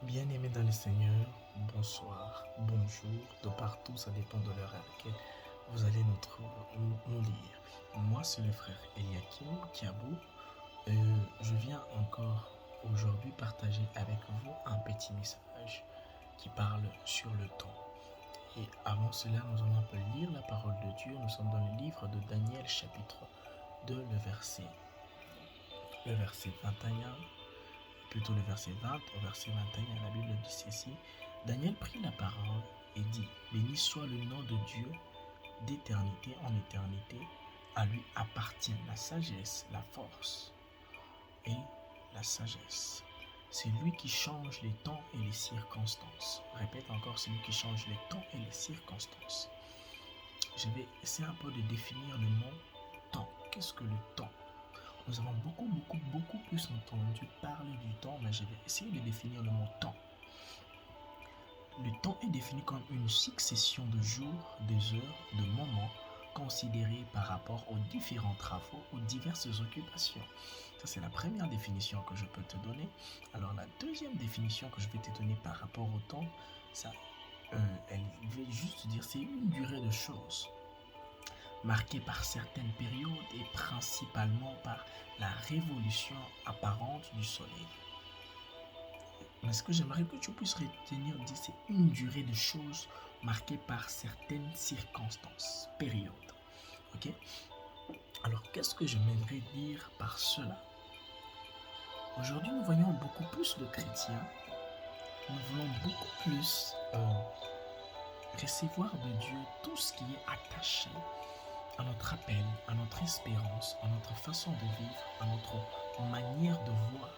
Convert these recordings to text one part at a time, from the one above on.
Bien-aimés dans le Seigneur, bonsoir, bonjour, de partout, ça dépend de l'heure à laquelle vous allez nous lire. Moi, c'est le frère Eliakim Kiabou. Je viens encore aujourd'hui partager avec vous un petit message qui parle sur le temps. Et avant cela, nous allons un peu lire la parole de Dieu. Nous sommes dans le livre de Daniel, chapitre 2, le verset 21. Plutôt le verset 20 au verset 21, la Bible dit ceci. Daniel prit la parole et dit, béni soit le nom de Dieu d'éternité en éternité, à lui appartient la sagesse, la force et la sagesse. C'est lui qui change les temps et les circonstances. Répète encore, c'est lui qui change les temps et les circonstances. Je vais essayer un peu de définir le mot temps. Qu'est-ce que le temps? Nous avons beaucoup plus entendu parler du temps, mais je vais essayer de définir le mot temps. Le temps est défini comme une succession de jours, des heures, de moments considérés par rapport aux différents travaux ou diverses occupations. Ça, c'est la première définition que je peux te donner. Alors, la deuxième définition que je vais te donner par rapport au temps, elle veut juste dire c'est une durée de choses marquée par certaines périodes et principalement par la révolution apparente du soleil. Mais ce que j'aimerais que tu puisses retenir, c'est une durée de choses marquée par certaines circonstances, périodes. Ok? Alors, qu'est-ce que j'aimerais dire par cela? Aujourd'hui, nous voyons beaucoup plus de chrétiens. Nous voulons beaucoup plus recevoir de Dieu tout ce qui est attaché à notre appel, à notre espérance, à notre façon de vivre, à notre manière de voir.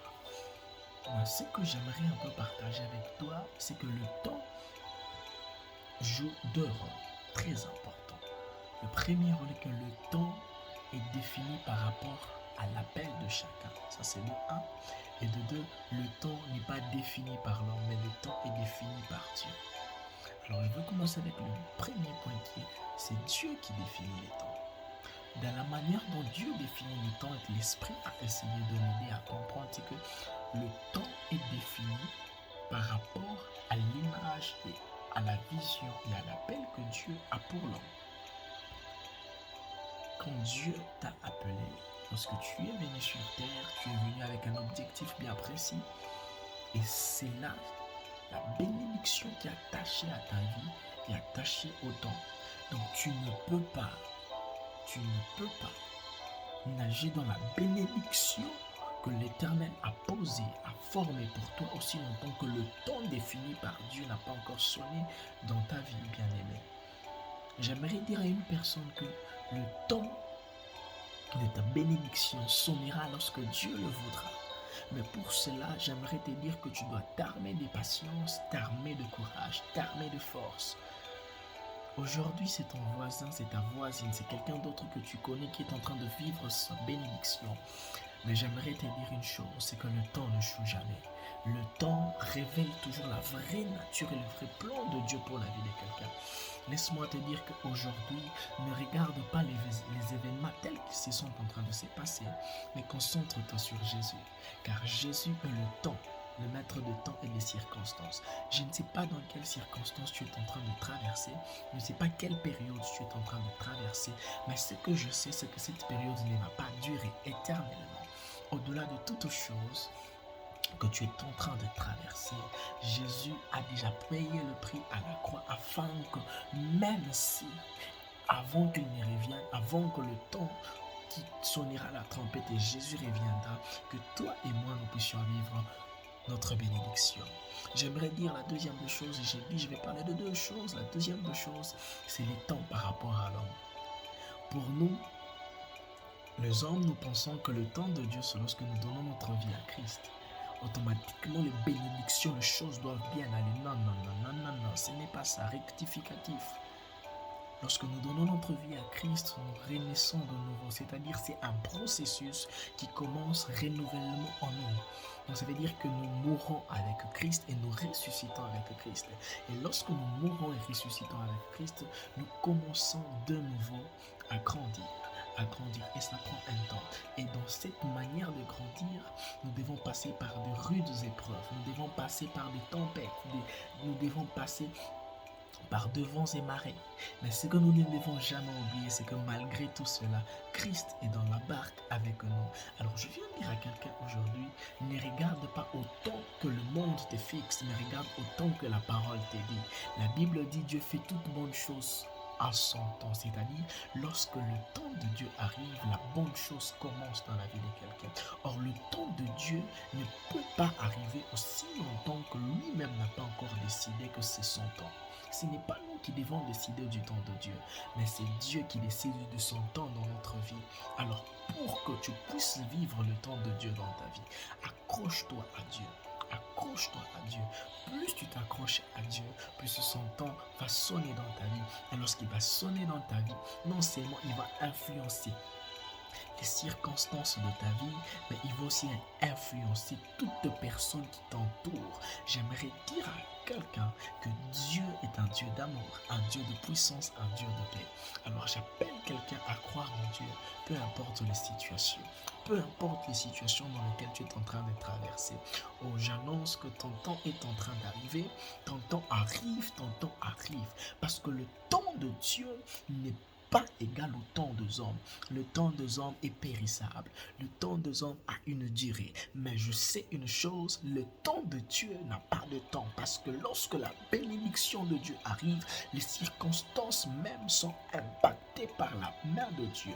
Ce que j'aimerais un peu partager avec toi, c'est que le temps joue deux rôles très importants. Le premier rôle est que le temps est défini par rapport à l'appel de chacun. Ça, c'est de 1. Et de 2, le temps n'est pas défini par l'homme, mais le temps est défini par Dieu. Alors, je veux commencer avec le premier point qui est, c'est Dieu qui définit les temps. Dans la manière dont Dieu définit le temps et que l'Esprit a essayé de m'aider à comprendre, c'est que le temps est défini par rapport à l'image et à la vision et à l'appel que Dieu a pour l'homme. Quand Dieu t'a appelé, lorsque tu es venu sur terre, tu es venu avec un objectif bien précis. Et c'est là la bénédiction qui est attachée à ta vie et attachée au temps. Donc tu ne peux pas nager dans la bénédiction que l'Éternel a posée, a formée pour toi aussi longtemps que le temps défini par Dieu n'a pas encore sonné dans ta vie, bien-aimée. J'aimerais dire à une personne que le temps de ta bénédiction sonnera lorsque Dieu le voudra. Mais pour cela, j'aimerais te dire que tu dois t'armer de patience, t'armer de courage, t'armer de force. Aujourd'hui, c'est ton voisin, c'est ta voisine, c'est quelqu'un d'autre que tu connais qui est en train de vivre sa bénédiction. Mais j'aimerais te dire une chose, c'est que le temps ne joue jamais. Le temps révèle toujours la vraie nature et le vrai plan de Dieu pour la vie de quelqu'un. Laisse-moi te dire qu'aujourd'hui, ne regarde pas les événements tels qu'ils sont en train de se passer, mais concentre-toi sur Jésus. Car Jésus est le temps, le maître de temps et des circonstances. Je ne sais pas dans quelles circonstances tu es en train de traverser, je ne sais pas quelle période tu es en train de traverser, mais ce que je sais, c'est que cette période ne va pas durer éternellement. Au-delà de toute chose que tu es en train de traverser, Jésus a déjà payé le prix à la croix afin que même si, avant qu'il ne revienne, avant que le temps qui sonnera la trompette et Jésus reviendra, que toi et moi nous puissions vivre notre bénédiction. J'aimerais dire la deuxième des choses, et j'ai dit je vais parler de deux choses. La deuxième des choses, c'est les temps par rapport à l'homme. Pour nous, les hommes, nous pensons que le temps de Dieu, c'est lorsque nous donnons notre vie à Christ. Automatiquement, les bénédictions, les choses doivent bien aller. Non, ce n'est pas ça, rectificatif. Lorsque nous donnons notre vie à Christ, nous renaissons de nouveau. C'est-à-dire c'est un processus qui commence renouvellement en nous. Donc ça veut dire que nous mourrons avec Christ et nous ressuscitons avec Christ. Et lorsque nous mourons et ressuscitons avec Christ, nous commençons de nouveau à grandir, à grandir et ça prend un temps. Et dans cette manière de grandir, nous devons passer par de rudes épreuves, nous devons passer par des tempêtes, nous devons passer par devants et marées. Mais ce que nous ne devons jamais oublier, c'est que malgré tout cela, Christ est dans la barque avec nous. Alors je viens dire à quelqu'un aujourd'hui, ne regarde pas autant que le monde te fixe, mais regarde autant que la parole te dit. La Bible dit Dieu fait toute bonne chose à son temps, c'est-à-dire lorsque le temps de Dieu arrive, la bonne chose commence dans la vie de quelqu'un. Or le temps de Dieu ne peut pas arriver aussi longtemps que lui-même n'a pas encore décidé que c'est son temps. Ce n'est pas nous qui devons décider du temps de Dieu, mais c'est Dieu qui décide de son temps dans notre vie. Alors, pour que tu puisses vivre le temps de Dieu dans ta vie, accroche-toi à Dieu. Accroche-toi à Dieu. Plus tu t'accroches à Dieu, plus son temps va sonner dans ta vie. Et lorsqu'il va sonner dans ta vie, non seulement il va influencer les circonstances de ta vie, mais il va aussi influencer toute personne qui t'entoure. J'aimerais dire à quelqu'un que Dieu est un Dieu d'amour, un Dieu de puissance, un Dieu de paix. Alors j'appelle quelqu'un à croire en Dieu, peu importe les situations. Peu importe les situations dans lesquelles tu es en train de traverser. Oh, j'annonce que ton temps est en train d'arriver. Ton temps arrive, ton temps arrive. Parce que le temps de Dieu n'est pas égal au temps des hommes. Le temps des hommes est périssable. Le temps des hommes a une durée. Mais je sais une chose, le temps de Dieu n'a pas de temps. Parce que lorsque la bénédiction de Dieu arrive, les circonstances même sont impactées par la main de Dieu.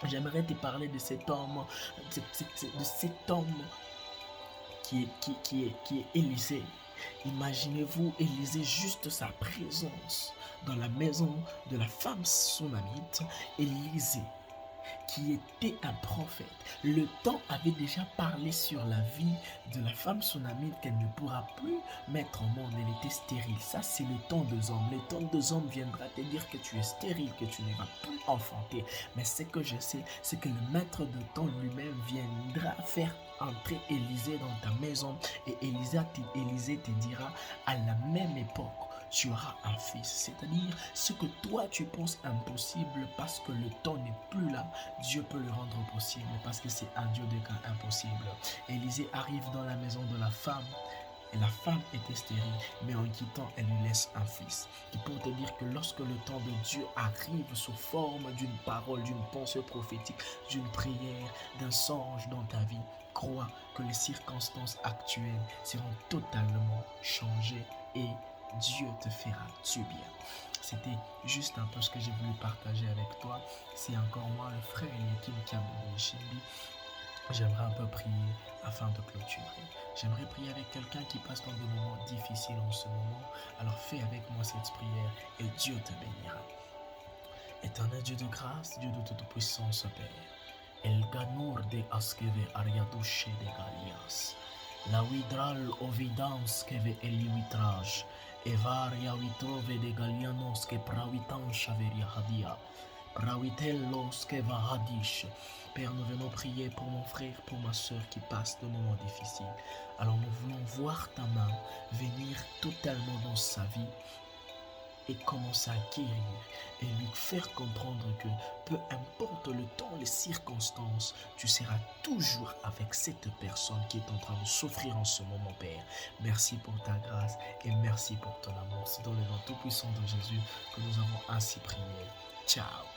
J'aimerais te parler de cet homme, qui est Élisée. Imaginez-vous Élisée, juste sa présence dans la maison de la femme sunamite. Élisée, qui était un prophète. Le temps avait déjà parlé sur la vie de la femme sunamite qu'elle ne pourra plus mettre au monde. Elle était stérile. Ça, c'est le temps des hommes. Le temps des hommes viendra te dire que tu es stérile, que tu ne vas plus enfanter. Mais ce que je sais, c'est que le maître de temps lui-même viendra faire entrer Élisée dans ta maison. Et Élisée te dira à la même époque, tu auras un fils. C'est-à-dire, ce que toi tu penses impossible parce que le temps n'est plus là, Dieu peut le rendre possible parce que c'est un Dieu de cas impossible. Élisée arrive dans la maison de la femme. Et la femme était stérile, mais en quittant, elle lui laisse un fils. Et pour te dire que lorsque le temps de Dieu arrive sous forme d'une parole, d'une pensée prophétique, d'une prière, d'un songe dans ta vie, crois que les circonstances actuelles seront totalement changées et Dieu te fera du bien. C'était juste un peu ce que j'ai voulu partager avec toi. C'est encore moi, le frère Eliakim Kiamouni Shimbi. J'aimerais un peu prier afin de clôturer. J'aimerais prier avec quelqu'un qui passe dans des moments difficiles en ce moment. Alors fais avec moi cette prière et Dieu te bénira. Éternel Dieu de grâce, Dieu de toute puissance, Père. El ganur de askeve ariadushe de galias. La widral ovidans keve eliwitraj. Evaria vitrove de galianos que prawitan shaveria hadia. Prawitellos que va hadish. Père, nous venons prier pour mon frère, pour ma soeur qui passe de moments difficiles. Alors nous voulons voir ta main venir totalement dans sa vie et commencer à guérir et lui faire comprendre que peu importe le temps, les circonstances, tu seras toujours avec cette personne qui est en train de souffrir en ce moment, Père. Merci pour ta grâce et merci pour ton amour. C'est dans le nom tout puissant de Jésus que nous avons ainsi prié. Ciao.